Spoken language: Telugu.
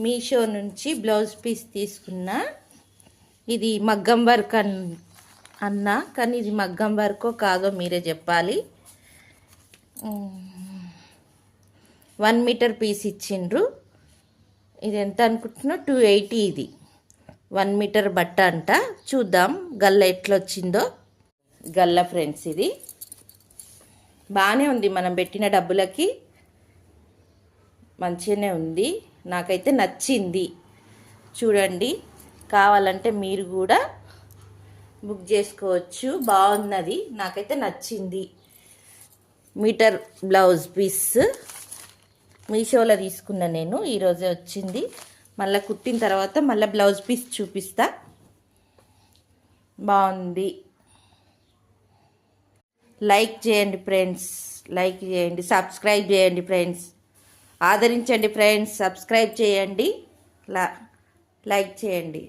మీషో నుంచి బ్లౌజ్ పీస్ తీసుకున్నా. ఇది మగ్గం వర్క్ అన్నా, కానీ ఇది మగ్గం వర్కో కాదో మీరే చెప్పాలి. 1 మీటర్ పీస్ ఇచ్చిండ్రు. ఇది ఎంత అనుకుంటున్నా 280. ఇది 1 మీటర్ బట్ట అంట. చూద్దాం గల్ల ఎట్లా వచ్చిందో. గల్ల ఫ్రెండ్స్, ఇది బాగానే ఉంది. మనం పెట్టిన డబ్బులకి మంచిగానే ఉంది. నాకైతే నచ్చింది. చూడండి, కావాలంటే మీరు కూడా బుక్ చేసుకోవచ్చు. బాగున్నది, నాకైతే నచ్చింది. మీటర్ బ్లౌజ్ పీస్ మీషోలో తీసుకున్నా నేను. ఈరోజే వచ్చింది. మళ్ళీ కుట్టిన తర్వాత మళ్ళీ బ్లౌజ్ పీస్ చూపిస్తా. బాగుంది. లైక్ చేయండి ఫ్రెండ్స్, లైక్ చేయండి, సబ్స్క్రైబ్ చేయండి ఫ్రెండ్స్. ఆదరించండి ఫ్రెండ్స్, సబ్స్క్రైబ్ చేయండి, లైక్ చేయండి.